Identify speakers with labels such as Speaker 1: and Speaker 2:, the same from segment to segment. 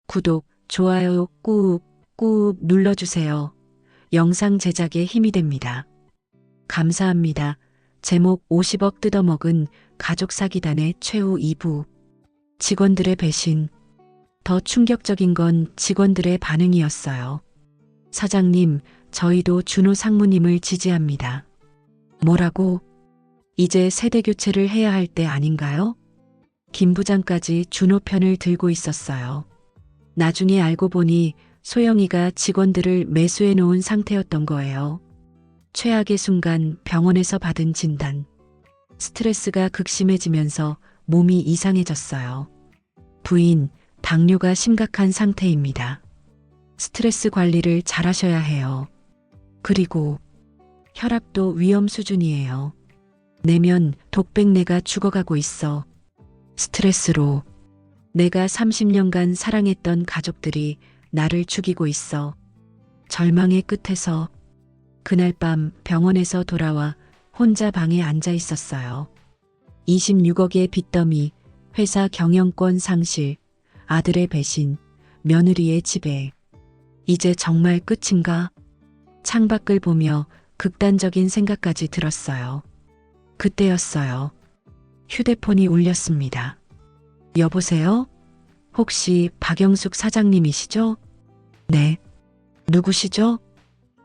Speaker 1: 구독, 좋아요 꾹꾹 눌러주세요. 영상 제작에 힘이 됩니다. 감사합니다. 제목 50억 뜯어먹은 가족 사기단의 최후 2부. 직원들의 배신. 더 충격적인 건 직원들의 반응이었어요. 사장님, 저희도 준호 상무님을 지지합니다. 뭐라고? 이제 세대 교체를 해야 할 때 아닌가요? 김 부장까지 준호 편을 들고 있었어요. 나중에 알고 보니 소영이가 직원들을 매수해 놓은 상태였던 거예요. 최악의 순간 병원에서 받은 진단. 스트레스가 극심해지면서 몸이 이상해졌어요. 부인, 당뇨가 심각한 상태입니다. 스트레스 관리를 잘하셔야 해요. 그리고 혈압도 위험 수준이에요. 내면 독백내가 죽어가고 있어. 스트레스로 내가 30년간 사랑했던 가족들이 나를 죽이고 있어. 절망의 끝에서 그날 밤 병원에서 돌아와 혼자 방에 앉아 있었어요. 26억의 빚더미, 회사 경영권 상실, 아들의 배신, 며느리의 지배. 이제 정말 끝인가? 창밖을 보며 극단적인 생각까지 들었어요. 그때였어요. 휴대폰이 울렸습니다. 여보세요? 혹시 박영숙 사장님이시죠? 네. 누구시죠?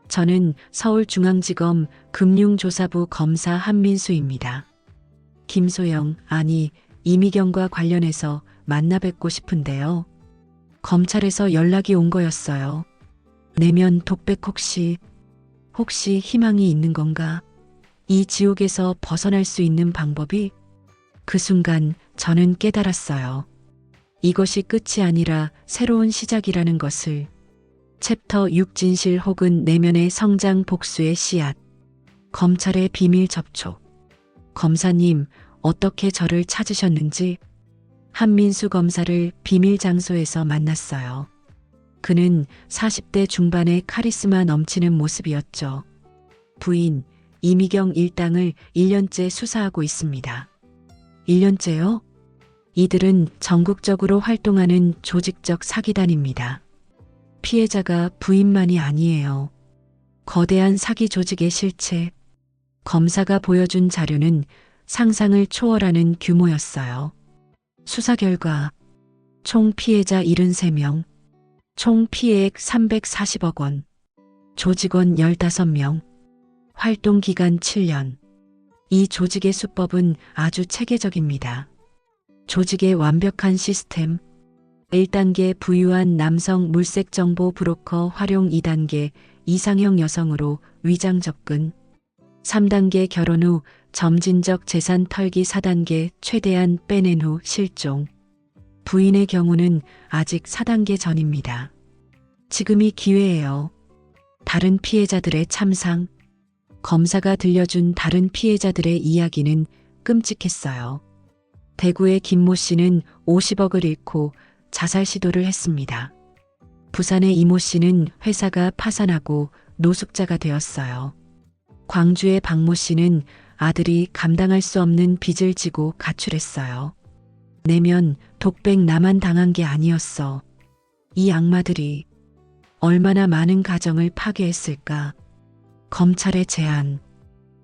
Speaker 1: 저는 서울중앙지검 금융조사부 검사 한민수입니다. 김소영, 아니 이미경과 관련해서 만나 뵙고 싶은데요. 검찰에서 연락이 온 거였어요. 내면 독백 혹시 희망이 있는 건가? 이 지옥에서 벗어날 수 있는 방법이? 그 순간 저는 깨달았어요. 이것이 끝이 아니라 새로운 시작이라는 것을. 챕터 6 진실 혹은 내면의 성장 복수의 씨앗. 검찰의 비밀 접촉. 검사님, 어떻게 저를 찾으셨는지? 한민수 검사를 비밀 장소에서 만났어요. 그는 40대 중반의 카리스마 넘치는 모습이었죠. 부인, 이미경 일당을 1년째 수사하고 있습니다. 1년째요? 이들은 전국적으로 활동하는 조직적 사기단입니다. 피해자가 부인만이 아니에요. 거대한 사기 조직의 실체. 검사가 보여준 자료는 상상을 초월하는 규모였어요. 수사 결과 총 피해자 73명, 총 피해액 340억 원, 조직원 15명, 활동 기간 7년. 이 조직의 수법은 아주 체계적입니다. 조직의 완벽한 시스템. 1단계 부유한 남성 물색 정보 브로커 활용, 2단계 이상형 여성으로 위장 접근, 3단계 결혼 후 점진적 재산 털기, 4단계 최대한 빼낸 후 실종. 부인의 경우는 아직 4단계 전입니다. 지금이 기회예요. 다른 피해자들의 참상. 검사가 들려준 다른 피해자들의 이야기는 끔찍했어요. 대구의 김모 씨는 50억을 잃고 자살 시도를 했습니다. 부산의 이모 씨는 회사가 파산하고 노숙자가 되었어요. 광주의 박모 씨는 아들이 감당할 수 없는 빚을 지고 가출했어요. 내면 독백 나만 당한 게 아니었어. 이 악마들이 얼마나 많은 가정을 파괴했을까. 검찰의 제안.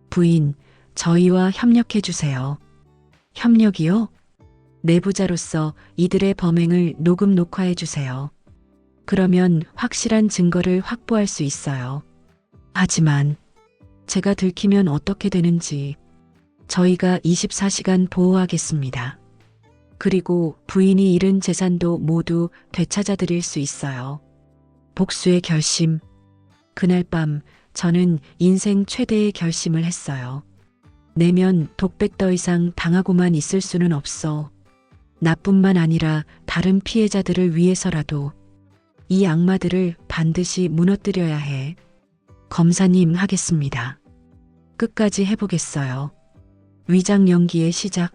Speaker 1: 부인, 저희와 협력해 주세요. 협력이요? 내부자로서 이들의 범행을 녹음 녹화해 주세요. 그러면 확실한 증거를 확보할 수 있어요. 하지만 제가 들키면 어떻게 되는지. 저희가 24시간 보호하겠습니다. 그리고 부인이 잃은 재산도 모두 되찾아 드릴 수 있어요. 복수의 결심. 그날 밤 저는 인생 최대의 결심을 했어요. 내면 독백 더 이상 당하고만 있을 수는 없어. 나뿐만 아니라 다른 피해자들을 위해서라도 이 악마들을 반드시 무너뜨려야 해. 검사님, 하겠습니다. 끝까지 해보겠어요. 위장 연기의 시작.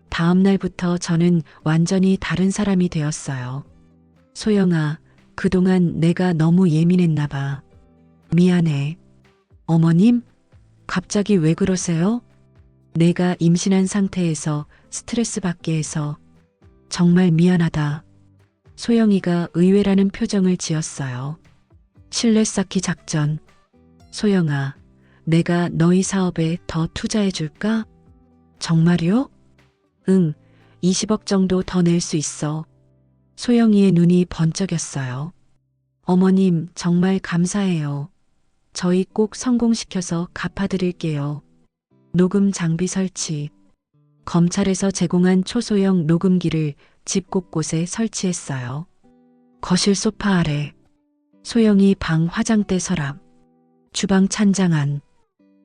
Speaker 1: 다음 날부터 저는 완전히 다른 사람이 되었어요. 소영아, 그동안 내가 너무 예민했나 봐. 미안해. 어머님? 갑자기 왜 그러세요? 내가 임신한 상태에서 스트레스 받게 해서 정말 미안하다. 소영이가 의외라는 표정을 지었어요. 신뢰 쌓기 작전. 소영아, 내가 너희 사업에 더 투자해 줄까? 정말요? 응, 20억 정도 더 낼 수 있어. 소영이의 눈이 번쩍였어요. 어머님, 정말 감사해요. 저희 꼭 성공시켜서 갚아드릴게요. 녹음 장비 설치. 검찰에서 제공한 초소형 녹음기를 집 곳곳에 설치했어요. 거실 소파 아래, 소영이 방 화장대 서랍, 주방 찬장 안,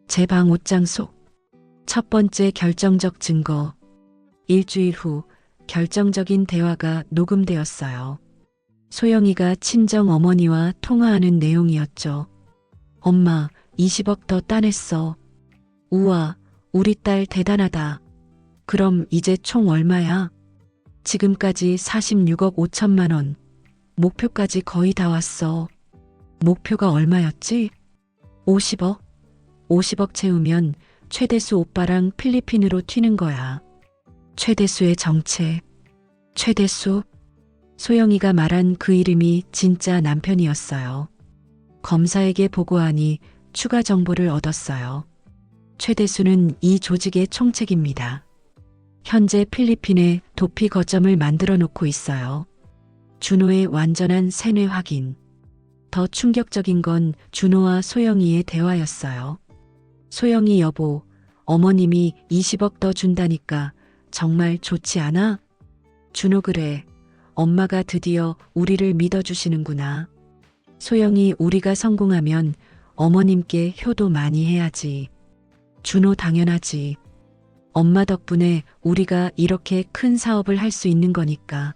Speaker 1: 제 방 옷장 속. 첫 번째 결정적 증거. 일주일 후 결정적인 대화가 녹음되었어요. 소영이가 친정 어머니와 통화하는 내용이었죠. 엄마, 20억 더 따냈어. 우와, 우리 딸 대단하다. 그럼 이제 총 얼마야? 지금까지 46억 5천만 원. 목표까지 거의 다 왔어. 목표가 얼마였지? 50억? 50억 채우면 최대수 오빠랑 필리핀으로 튀는 거야. 최대수의 정체. 최대수? 소영이가 말한 그 이름이 진짜 남편이었어요. 검사에게 보고하니 추가 정보를 얻었어요. 최대수는 이 조직의 총책입니다. 현재 필리핀에 도피 거점을 만들어 놓고 있어요. 준호의 완전한 세뇌 확인. 더 충격적인 건 준호와 소영이의 대화였어요. 소영이 여보, 어머님이 20억 더 준다니까 정말 좋지 않아? 준호 그래. 엄마가 드디어 우리를 믿어주시는구나. 소영이 우리가 성공하면 어머님께 효도 많이 해야지. 준호 당연하지. 엄마 덕분에 우리가 이렇게 큰 사업을 할 수 있는 거니까.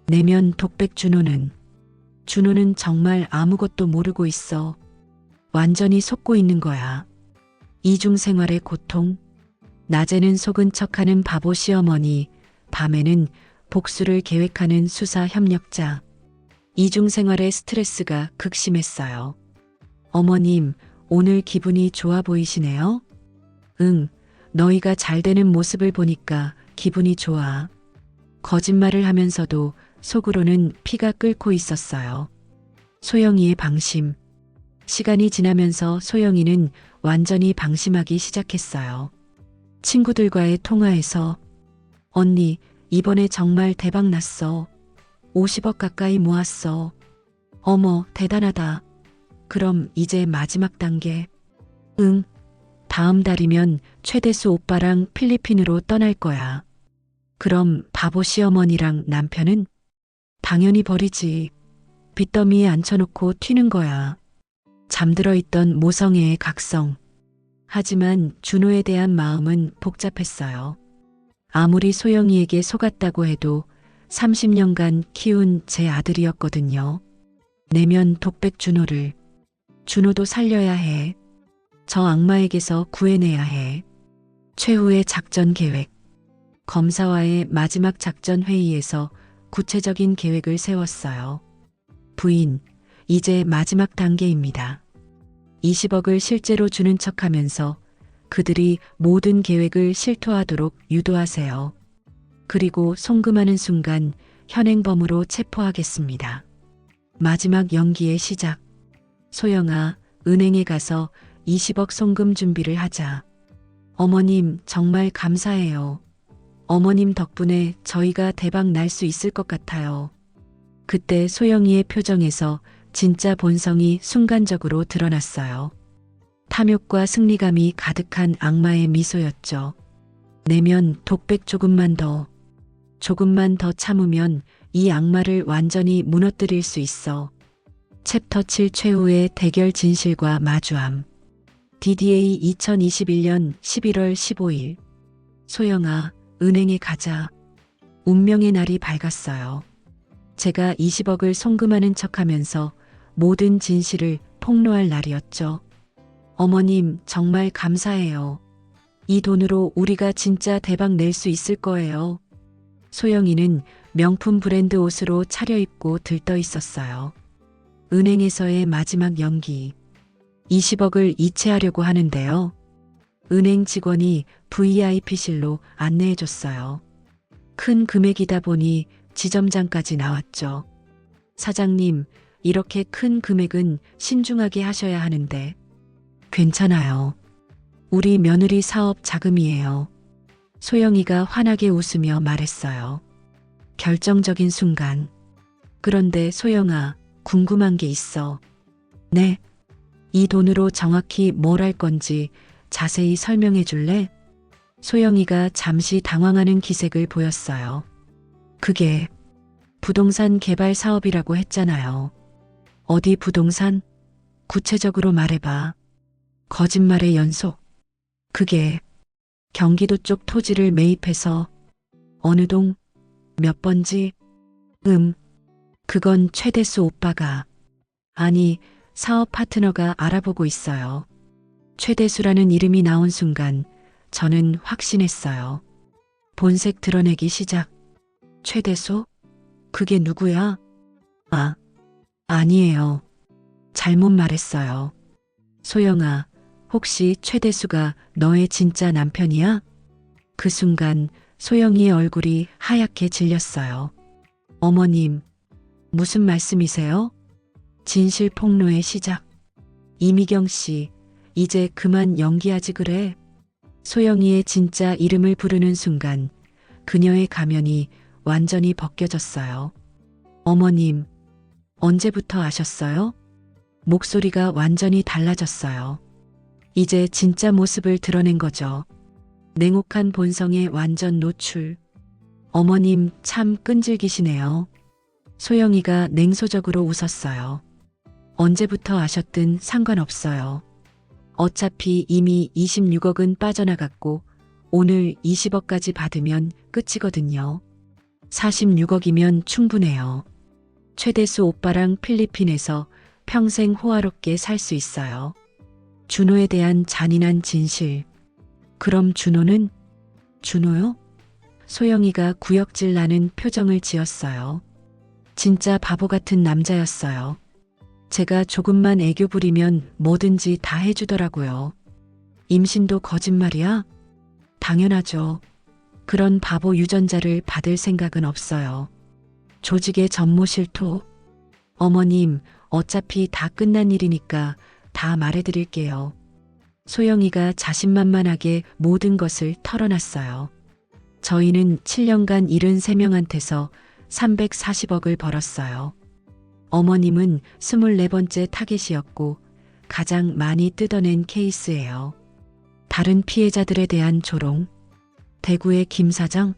Speaker 1: 내면 독백 준호는 정말 아무것도 모르고 있어. 완전히 속고 있는 거야. 이중생활의 고통. 낮에는 속은 척하는 바보 시어머니, 밤에는 복수를 계획하는 수사 협력자. 이중생활의 스트레스가 극심했어요. 어머님, 오늘 기분이 좋아 보이시네요? 응, 너희가 잘 되는 모습을 보니까 기분이 좋아. 거짓말을 하면서도 속으로는 피가 끓고 있었어요. 소영이의 방심. 시간이 지나면서 소영이는 완전히 방심하기 시작했어요. 친구들과의 통화에서 언니, 이번에 정말 대박 났어. 50억 가까이 모았어. 어머, 대단하다. 그럼 이제 마지막 단계. 응, 다음 달이면 최대수 오빠랑 필리핀으로 떠날 거야. 그럼 바보 시어머니랑 남편은? 당연히 버리지. 빚더미에 앉혀놓고 튀는 거야. 잠들어 있던 모성애의 각성. 하지만 준호에 대한 마음은 복잡했어요. 아무리 소영이에게 속았다고 해도 30년간 키운 제 아들이었거든요. 내면 독백 준호를. 준호도 살려야 해. 저 악마에게서 구해내야 해. 최후의 작전 계획. 검사와의 마지막 작전 회의에서 구체적인 계획을 세웠어요. 부인, 이제 마지막 단계입니다. 20억을 실제로 주는 척하면서 그들이 모든 계획을 실토하도록 유도하세요. 그리고 송금하는 순간 현행범으로 체포하겠습니다. 마지막 연기의 시작. 소영아, 은행에 가서 20억 송금 준비를 하자. 어머님, 정말 감사해요. 어머님 덕분에 저희가 대박 날 수 있을 것 같아요. 그때 소영이의 표정에서 진짜 본성이 순간적으로 드러났어요. 탐욕과 승리감이 가득한 악마의 미소였죠. 내면 독백 조금만 더 참으면 이 악마를 완전히 무너뜨릴 수 있어. 챕터 7 최후의 대결 진실과 마주함. DDA 2021년 11월 15일. 소영아, 은행에 가자. 운명의 날이 밝았어요. 제가 20억을 송금하는 척하면서 모든 진실을 폭로할 날이었죠. 어머님, 정말 감사해요. 이 돈으로 우리가 진짜 대박 낼 수 있을 거예요. 소영이는 명품 브랜드 옷으로 차려입고 들떠 있었어요. 은행에서의 마지막 연기. 20억을 이체하려고 하는데요. 은행 직원이 VIP실로 안내해줬어요. 큰 금액이다 보니 지점장까지 나왔죠. 사장님, 이렇게 큰 금액은 신중하게 하셔야 하는데. 괜찮아요. 우리 며느리 사업 자금이에요. 소영이가 환하게 웃으며 말했어요. 결정적인 순간. 그런데 소영아, 궁금한 게 있어. 네. 이 돈으로 정확히 뭘 할 건지 자세히 설명해 줄래? 소영이가 잠시 당황하는 기색을 보였어요. 그게 부동산 개발 사업이라고 했잖아요. 어디 부동산? 구체적으로 말해봐. 거짓말의 연속. 그게 경기도 쪽 토지를 매입해서 어느 동, 몇 번지? 그건 최대수 오빠가, 아니, 사업 파트너가 알아보고 있어요. 최대수라는 이름이 나온 순간 저는 확신했어요. 본색 드러내기 시작. 최대수? 그게 누구야? 아, 아니에요. 잘못 말했어요. 소영아, 혹시 최대수가 너의 진짜 남편이야? 그 순간 소영이의 얼굴이 하얗게 질렸어요. 어머님, 무슨 말씀이세요? 진실 폭로의 시작. 이미경 씨, 이제 그만 연기하지 그래. 소영이의 진짜 이름을 부르는 순간 그녀의 가면이 완전히 벗겨졌어요. 어머님, 언제부터 아셨어요? 목소리가 완전히 달라졌어요. 이제 진짜 모습을 드러낸 거죠. 냉혹한 본성의 완전 노출. 어머님 참 끈질기시네요. 소영이가 냉소적으로 웃었어요. 언제부터 아셨든 상관없어요. 어차피 이미 26억은 빠져나갔고 오늘 20억까지 받으면 끝이거든요. 46억이면 충분해요. 최대수 오빠랑 필리핀에서 평생 호화롭게 살 수 있어요. 준호에 대한 잔인한 진실. 그럼 준호는? 준호요? 소영이가 구역질 나는 표정을 지었어요. 진짜 바보 같은 남자였어요. 제가 조금만 애교 부리면 뭐든지 다 해주더라고요. 임신도 거짓말이야? 당연하죠. 그런 바보 유전자를 받을 생각은 없어요. 조직의 전모 실토. 어머님, 어차피 다 끝난 일이니까 다 말해드릴게요. 소영이가 자신만만하게 모든 것을 털어놨어요. 저희는 7년간 73명한테서 340억을 벌었어요. 어머님은 24번째 타겟이었고 가장 많이 뜯어낸 케이스예요. 다른 피해자들에 대한 조롱. 대구의 김 사장,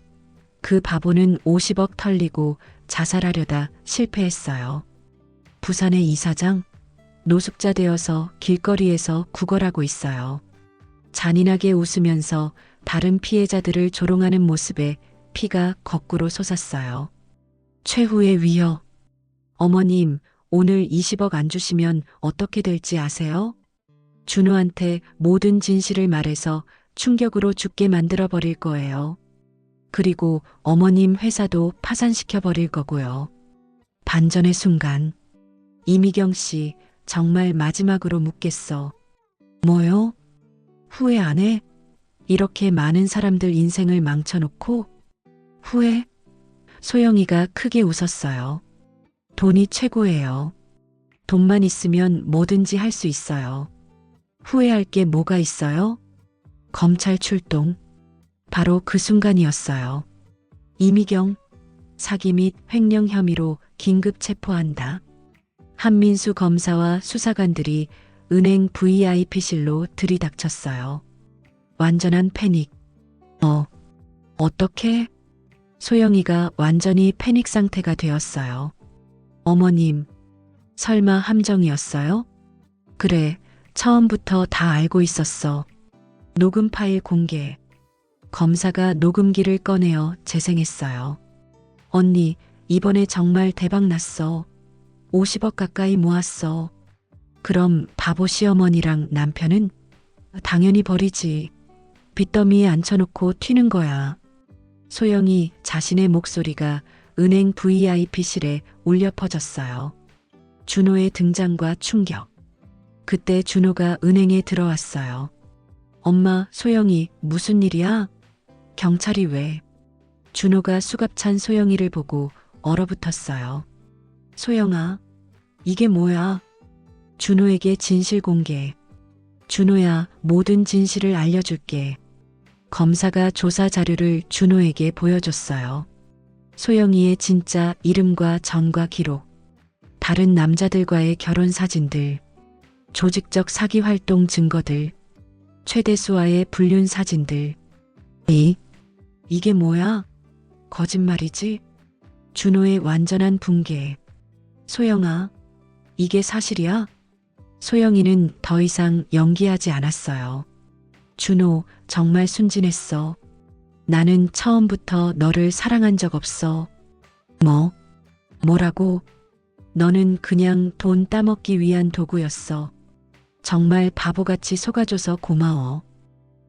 Speaker 1: 그 바보는 50억 털리고 자살하려다 실패했어요. 부산의 이 사장, 노숙자 되어서 길거리에서 구걸하고 있어요. 잔인하게 웃으면서 다른 피해자들을 조롱하는 모습에 피가 거꾸로 솟았어요. 최후의 위협. 어머님, 오늘 20억 안 주시면 어떻게 될지 아세요? 준호한테 모든 진실을 말해서 충격으로 죽게 만들어 버릴 거예요. 그리고 어머님 회사도 파산시켜 버릴 거고요. 반전의 순간. 이미경 씨, 정말 마지막으로 묻겠어. 뭐요? 후회 안 해? 이렇게 많은 사람들 인생을 망쳐놓고? 후회? 소영이가 크게 웃었어요. 돈이 최고예요. 돈만 있으면 뭐든지 할 수 있어요. 후회할 게 뭐가 있어요? 검찰 출동. 바로 그 순간이었어요. 이미경, 사기 및 횡령 혐의로 긴급 체포한다. 한민수 검사와 수사관들이 은행 VIP실로 들이닥쳤어요. 완전한 패닉. 어떻게? 소영이가 완전히 패닉 상태가 되었어요. 어머님, 설마 함정이었어요? 그래, 처음부터 다 알고 있었어. 녹음 파일 공개. 검사가 녹음기를 꺼내어 재생했어요. 언니, 이번에 정말 대박 났어. 50억 가까이 모았어. 그럼 바보 시어머니랑 남편은? 당연히 버리지. 빚더미에 앉혀놓고 튀는 거야. 소영이 자신의 목소리가 은행 VIP실에 울려 퍼졌어요. 준호의 등장과 충격. 그때 준호가 은행에 들어왔어요. 엄마, 소영이 무슨 일이야? 경찰이 왜? 준호가 수갑찬 소영이를 보고 얼어붙었어요. 소영아, 이게 뭐야? 준호에게 진실 공개. 준호야, 모든 진실을 알려줄게. 검사가 조사 자료를 준호에게 보여줬어요. 소영이의 진짜 이름과 전과 기록, 다른 남자들과의 결혼 사진들, 조직적 사기 활동 증거들, 최대수와의 불륜 사진들. 이게 뭐야? 거짓말이지? 준호의 완전한 붕괴. 소영아, 이게 사실이야? 소영이는 더 이상 연기하지 않았어요. 준호, 정말 순진했어. 나는 처음부터 너를 사랑한 적 없어. 뭐라고? 너는 그냥 돈 따먹기 위한 도구였어. 정말 바보같이 속아줘서 고마워.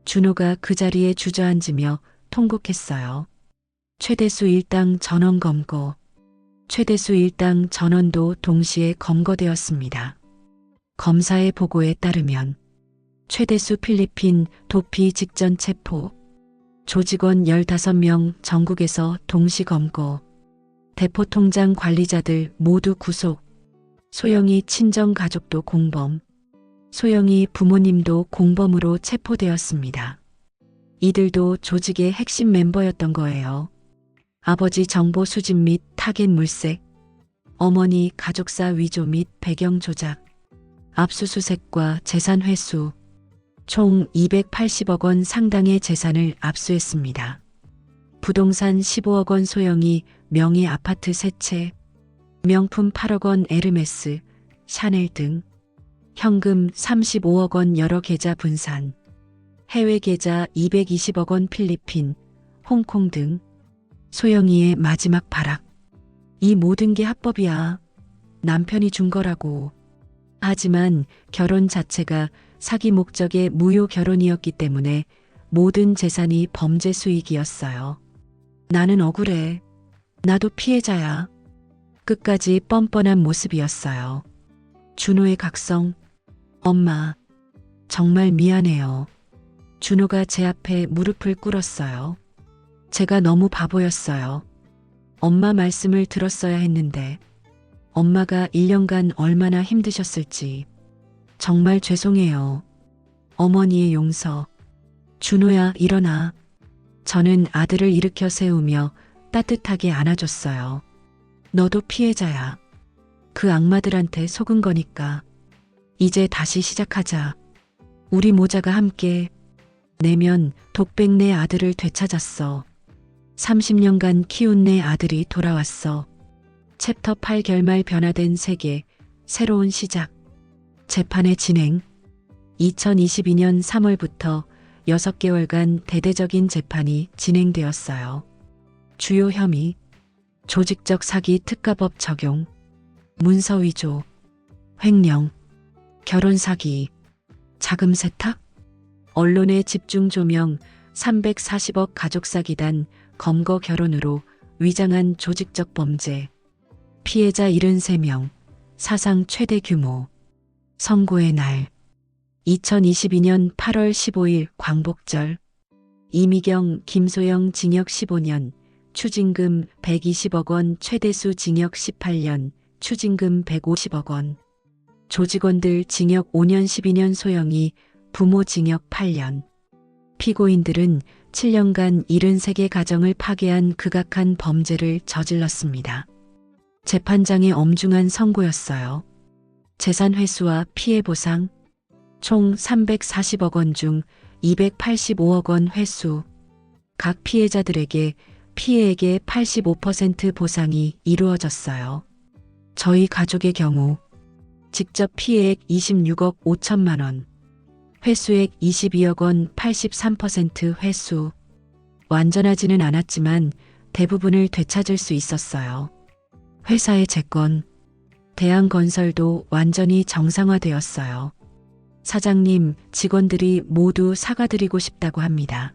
Speaker 1: 준호가 그 자리에 주저앉으며 통곡했어요. 최대수 일당 전원 검거. 최대수 일당 전원도 동시에 검거되었습니다. 검사의 보고에 따르면 최대수 필리핀 도피 직전 체포, 조직원 15명 전국에서 동시 검거, 대포통장 관리자들 모두 구속, 소영이 친정 가족도 공범, 소영이 부모님도 공범으로 체포되었습니다. 이들도 조직의 핵심 멤버였던 거예요. 아버지 정보 수집 및 타겟 물색, 어머니 가족사 위조 및 배경 조작, 압수수색과 재산 회수, 총 280억 원 상당의 재산을 압수했습니다. 부동산 15억 원 소영이 명의 아파트 3채, 명품 8억 원 에르메스, 샤넬 등, 현금 35억 원 여러 계좌 분산, 해외 계좌 220억 원 필리핀, 홍콩 등. 소영이의 마지막 발악. 이 모든 게 합법이야. 남편이 준 거라고. 하지만 결혼 자체가 사기 목적의 무효 결혼이었기 때문에 모든 재산이 범죄 수익이었어요. 나는 억울해. 나도 피해자야. 끝까지 뻔뻔한 모습이었어요. 준호의 각성. 엄마, 정말 미안해요. 준호가 제 앞에 무릎을 꿇었어요. 제가 너무 바보였어요. 엄마 말씀을 들었어야 했는데, 엄마가 1년간 얼마나 힘드셨을지. 정말 죄송해요. 어머니의 용서. 준호야, 일어나. 저는 아들을 일으켜 세우며 따뜻하게 안아줬어요. 너도 피해자야. 그 악마들한테 속은 거니까. 이제 다시 시작하자. 우리 모자가 함께. 내면 독백 내 아들을 되찾았어. 30년간 키운 내 아들이 돌아왔어. 챕터 8 결말 변화된 세계, 새로운 시작. 재판의 진행. 2022년 3월부터 6개월간 대대적인 재판이 진행되었어요. 주요 혐의, 조직적 사기 특가법 적용, 문서 위조, 횡령, 결혼 사기, 자금 세탁, 언론의 집중 조명, 340억 가족 사기단, 검거 결혼으로 위장한 조직적 범죄, 피해자 73명, 사상 최대 규모, 선고의 날, 2022년 8월 15일 광복절, 이미경, 김소영 징역 15년, 추징금 120억 원, 최대수 징역 18년, 추징금 150억 원, 조직원들 징역 5년 12년 소영이 부모 징역 8년, 피고인들은 7년간 73개 가정을 파괴한 극악한 범죄를 저질렀습니다. 재판장의 엄중한 선고였어요. 재산 회수와 피해 보상, 총 340억 원 중 285억 원 회수, 각 피해자들에게 피해액의 85% 보상이 이루어졌어요. 저희 가족의 경우 직접 피해액 26억 5천만 원, 회수액 22억 원 83% 회수. 완전하지는 않았지만 대부분을 되찾을 수 있었어요. 회사의 채권, 대한건설도 완전히 정상화되었어요. 사장님, 직원들이 모두 사과드리고 싶다고 합니다.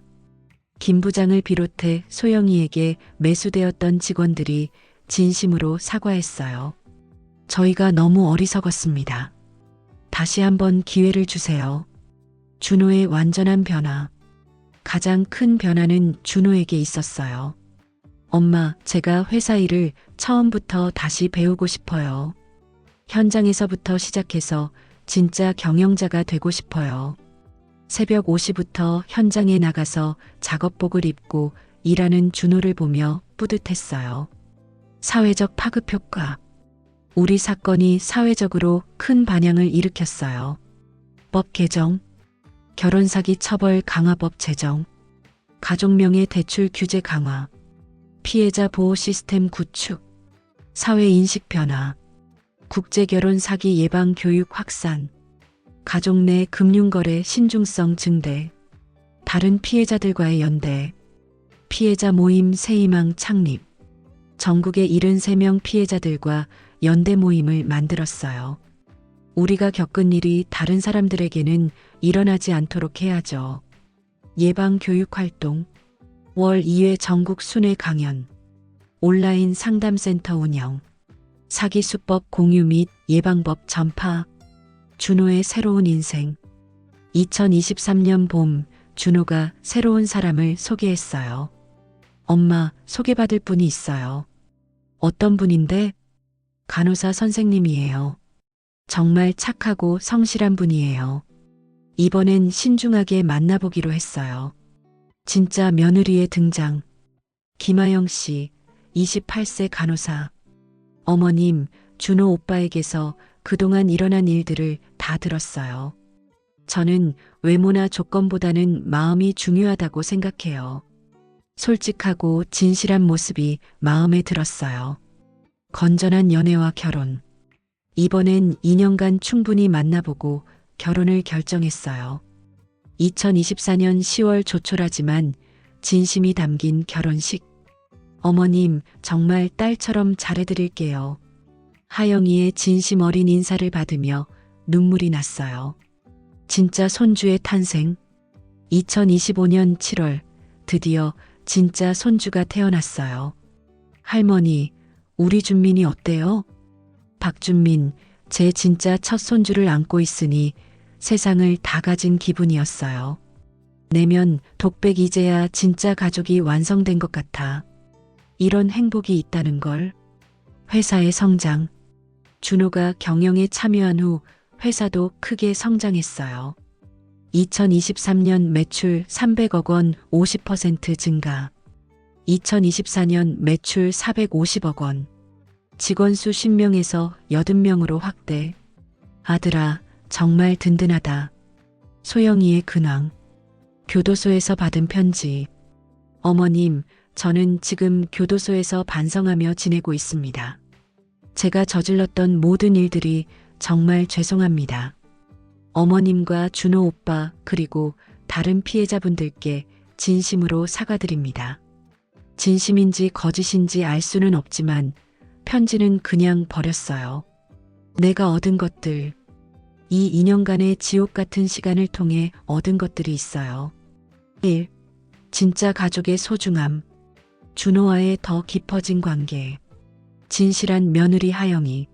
Speaker 1: 김 부장을 비롯해 소영이에게 매수되었던 직원들이 진심으로 사과했어요. 저희가 너무 어리석었습니다. 다시 한번 기회를 주세요. 준호의 완전한 변화. 가장 큰 변화는 준호에게 있었어요. 엄마, 제가 회사 일을 처음부터 다시 배우고 싶어요. 현장에서부터 시작해서 진짜 경영자가 되고 싶어요. 새벽 5시부터 현장에 나가서 작업복을 입고 일하는 준호를 보며 뿌듯했어요. 사회적 파급 효과. 우리 사건이 사회적으로 큰 반향을 일으켰어요. 법 개정, 결혼사기 처벌 강화법 제정, 가족명예 대출 규제 강화, 피해자 보호 시스템 구축, 사회 인식 변화, 국제결혼 사기 예방 교육 확산, 가족 내 금융거래 신중성 증대, 다른 피해자들과의 연대, 피해자 모임 새희망 창립, 전국의 73명 피해자들과 연대 모임을 만들었어요. 우리가 겪은 일이 다른 사람들에게는 일어나지 않도록 해야죠. 예방 교육 활동, 월 2회 전국 순회 강연, 온라인 상담센터 운영, 사기 수법 공유 및 예방법 전파, 준호의 새로운 인생. 2023년 봄, 준호가 새로운 사람을 소개했어요. 엄마, 소개받을 분이 있어요. 어떤 분인데? 간호사 선생님이에요. 정말 착하고 성실한 분이에요. 이번엔 신중하게 만나보기로 했어요. 진짜 며느리의 등장. 김아영 씨, 28세 간호사. 어머님, 준호 오빠에게서 그동안 일어난 일들을 다 들었어요. 저는 외모나 조건보다는 마음이 중요하다고 생각해요. 솔직하고 진실한 모습이 마음에 들었어요. 건전한 연애와 결혼. 이번엔 2년간 충분히 만나보고 결혼을 결정했어요. 2024년 10월 조촐하지만 진심이 담긴 결혼식. 어머님, 정말 딸처럼 잘해드릴게요. 하영이의 진심 어린 인사를 받으며 눈물이 났어요. 진짜 손주의 탄생. 2025년 7월 드디어 진짜 손주가 태어났어요. 할머니, 우리 준민이 어때요? 박준민, 제 진짜 첫 손주를 안고 있으니 세상을 다 가진 기분이었어요. 내면 독백 이제야 진짜 가족이 완성된 것 같아. 이런 행복이 있다는 걸. 회사의 성장. 준호가 경영에 참여한 후 회사도 크게 성장했어요. 2023년 매출 300억 원 50% 증가. 2024년 매출 450억 원. 직원 수 10명에서 80명으로 확대. 아들아, 정말 든든하다. 소영이의 근황. 교도소에서 받은 편지. 어머님, 저는 지금 교도소에서 반성하며 지내고 있습니다. 제가 저질렀던 모든 일들이 정말 죄송합니다. 어머님과 준호 오빠 그리고 다른 피해자분들께 진심으로 사과드립니다. 진심인지 거짓인지 알 수는 없지만 편지는 그냥 버렸어요. 내가 얻은 것들. 이 2년간의 지옥 같은 시간을 통해 얻은 것들이 있어요. 1. 진짜 가족의 소중함. 준호와의 더 깊어진 관계. 진실한 며느리 하영이.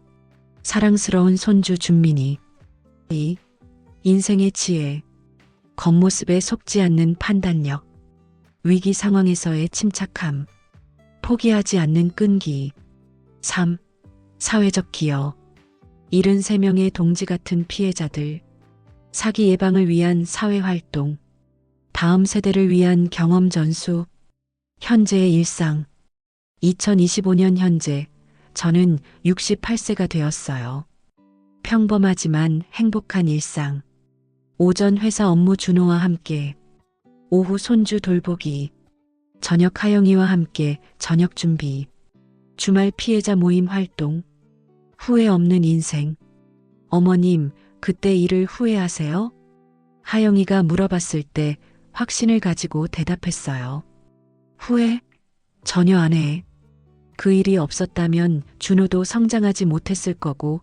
Speaker 1: 사랑스러운 손주 준민이. 2. 인생의 지혜. 겉모습에 속지 않는 판단력. 위기 상황에서의 침착함. 포기하지 않는 끈기. 3. 사회적 기여. 73명의 동지 같은 피해자들. 사기 예방을 위한 사회활동. 다음 세대를 위한 경험 전수. 현재의 일상. 2025년 현재 저는 68세가 되었어요. 평범하지만 행복한 일상. 오전 회사 업무 준호와 함께. 오후 손주 돌보기. 저녁 하영이와 함께 저녁 준비. 주말 피해자 모임 활동. 후회 없는 인생. 어머님, 그때 일을 후회하세요? 하영이가 물어봤을 때 확신을 가지고 대답했어요. 후회? 전혀 안 해. 그 일이 없었다면 준호도 성장하지 못했을 거고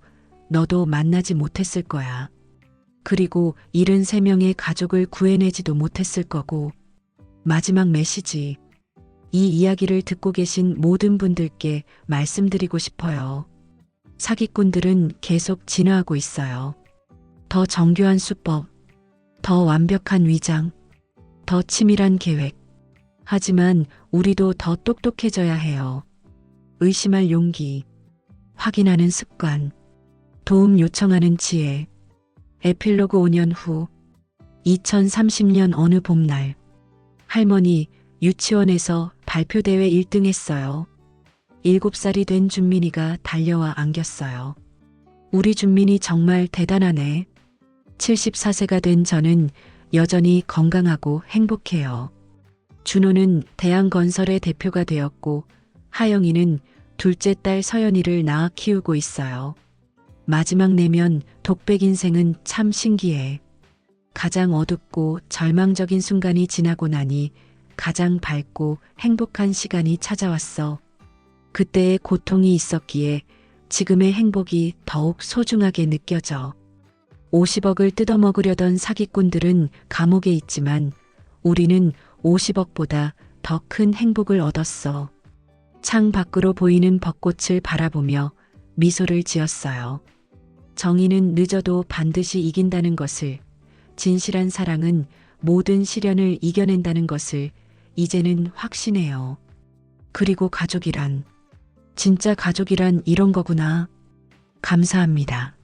Speaker 1: 너도 만나지 못했을 거야. 그리고 73명의 가족을 구해내지도 못했을 거고. 마지막 메시지. 이 이야기를 듣고 계신 모든 분들께 말씀드리고 싶어요. 사기꾼들은 계속 진화하고 있어요. 더 정교한 수법, 더 완벽한 위장, 더 치밀한 계획. 하지만 우리도 더 똑똑해져야 해요. 의심할 용기, 확인하는 습관, 도움 요청하는 지혜. 에필로그 5년 후, 2030년 어느 봄날, 할머니 유치원에서 발표대회 1등 했어요. 7살이 된 준민이가 달려와 안겼어요. 우리 준민이 정말 대단하네. 74세가 된 저는 여전히 건강하고 행복해요. 준호는 대한건설의 대표가 되었고 하영이는 둘째 딸 서연이를 낳아 키우고 있어요. 마지막 내면 독백 인생은 참 신기해. 가장 어둡고 절망적인 순간이 지나고 나니 가장 밝고 행복한 시간이 찾아왔어. 그때의 고통이 있었기에 지금의 행복이 더욱 소중하게 느껴져. 50억을 뜯어먹으려던 사기꾼들은 감옥에 있지만 우리는 50억보다 더 큰 행복을 얻었어. 창 밖으로 보이는 벚꽃을 바라보며 미소를 지었어요. 정의는 늦어도 반드시 이긴다는 것을, 진실한 사랑은 모든 시련을 이겨낸다는 것을 이제는 확신해요. 그리고 가족이란, 진짜 가족이란 이런 거구나. 감사합니다.